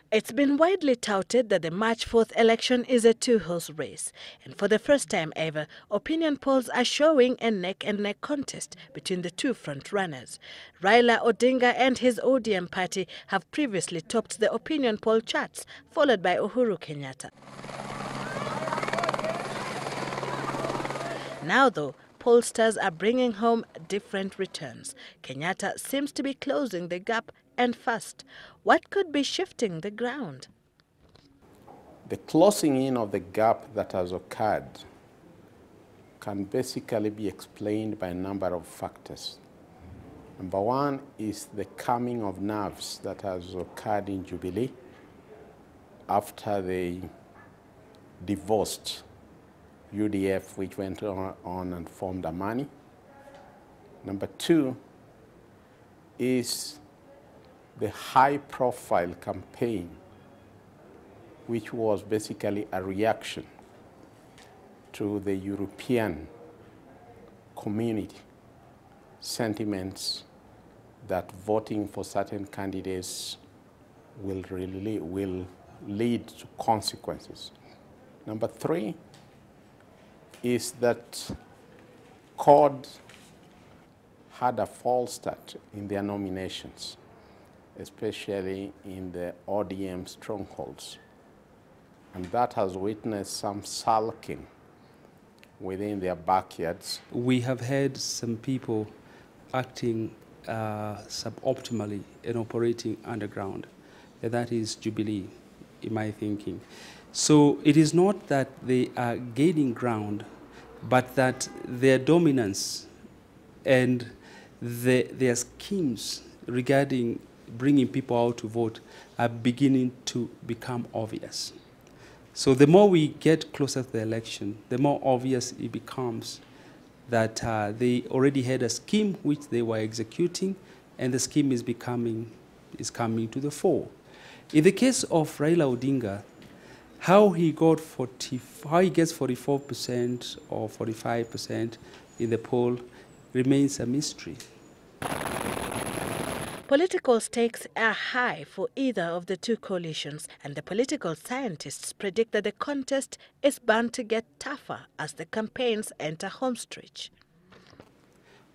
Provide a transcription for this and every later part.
It's been widely touted that the March 4th election is a two-horse race, and for the first time ever, opinion polls are showing a neck-and-neck contest between the two front-runners. Raila Odinga and his ODM party have previously topped the opinion poll charts, followed by Uhuru Kenyatta. Now, though, pollsters are bringing home different returns. Kenyatta seems to be closing the gap and fast. What could be shifting the ground? The closing in of the gap that has occurred can basically be explained by a number of factors. Number one is the calming of nerves that has occurred in Jubilee after they divorced UDF, which went on and formed Amani. Number two is the high-profile campaign, which was basically a reaction to the European community sentiments that voting for certain candidates will lead to consequences. Number three is that CORD had a false start in their nominations, especially in the ODM strongholds. And that has witnessed some sulking within their backyards. We have had some people acting suboptimally and operating underground. And that is Jubilee, in my thinking. So it is not that they are gaining ground, but that their dominance and their schemes regarding bringing people out to vote are beginning to become obvious. So the more we get closer to the election, the more obvious it becomes that they already had a scheme which they were executing, and the scheme is coming to the fore. In the case of Raila Odinga, how he gets 44% or 45% in the poll remains a mystery. Political stakes are high for either of the two coalitions, and the political scientists predict that the contest is bound to get tougher as the campaigns enter homestretch.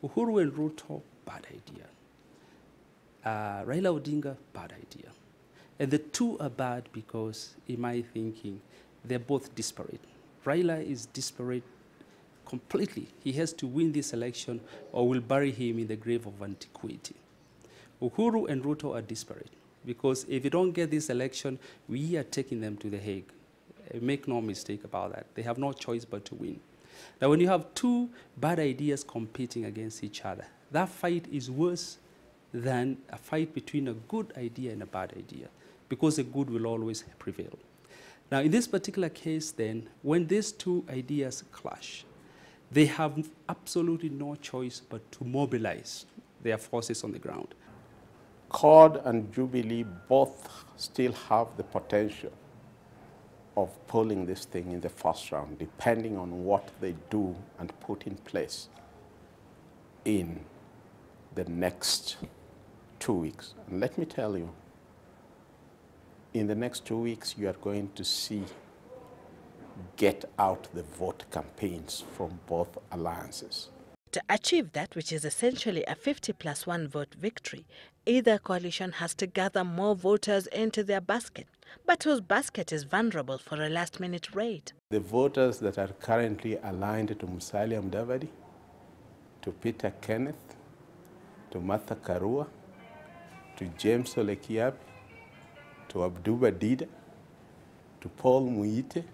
Uhuru and Ruto, bad idea. Raila Odinga, bad idea. And the two are bad because, in my thinking, they're both disparate. Raila is disparate completely. He has to win this election or we'll bury him in the grave of antiquity. Uhuru and Ruto are disparate because if you don't get this election, we are taking them to The Hague. Make no mistake about that. They have no choice but to win. Now, when you have two bad ideas competing against each other, that fight is worse than a fight between a good idea and a bad idea, because the good will always prevail. Now, in this particular case, then, when these two ideas clash, they have absolutely no choice but to mobilize their forces on the ground. CORD and Jubilee both still have the potential of pulling this thing in the first round, depending on what they do and put in place in the next 2 weeks. And let me tell you, in the next 2 weeks, you are going to see get out the vote campaigns from both alliances. To achieve that, which is essentially a 50+1 vote victory, either coalition has to gather more voters into their basket, but whose basket is vulnerable for a last-minute raid. The voters that are currently aligned to Musalia Mudavadi, to Peter Kenneth, to Martha Karua, to James Ole Kiabi, to Abduba Dida, to Paul Muite,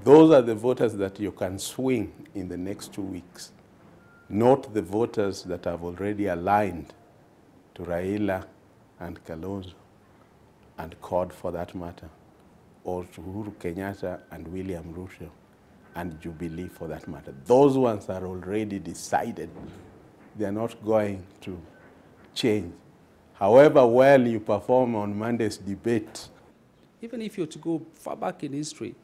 those are the voters that you can swing in the next 2 weeks, not the voters that have already aligned to Raila and Kalonzo and CORD for that matter, or to Uhuru Kenyatta and William Ruto and Jubilee for that matter. Those ones are already decided. They are not going to change. However well you perform on Monday's debate. Even if you're to go far back in history,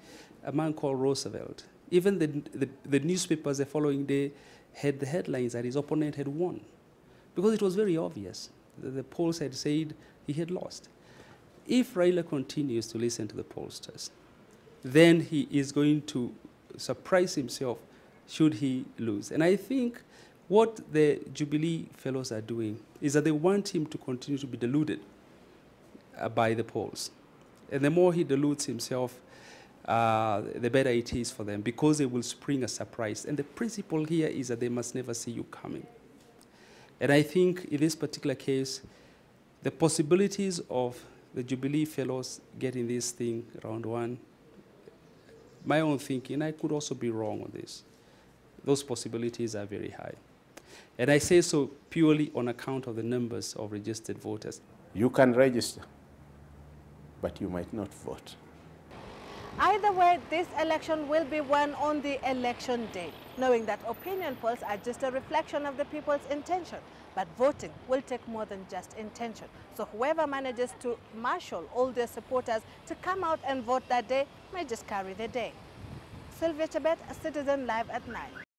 a man called Roosevelt, even the newspapers the following day had the headlines that his opponent had won, because it was very obvious. The polls had said he had lost. if Raila continues to listen to the pollsters, then he is going to surprise himself should he lose. And I think what the Jubilee fellows are doing is that they want him to continue to be deluded by the polls. And the more he deludes himself, the better it is for them, because they will spring a surprise. And the principle here is that they must never see you coming. And I think in this particular case, the possibilities of the Jubilee fellows getting this thing round one, my own thinking, I could also be wrong on this. Those possibilities are very high. And I say so purely on account of the numbers of registered voters. You can register, but you might not vote. Either way, this election will be won on the election day, knowing that opinion polls are just a reflection of the people's intention. But voting will take more than just intention. So whoever manages to marshal all their supporters to come out and vote that day may just carry the day. Sylvia Chebet, Citizen Live at 9.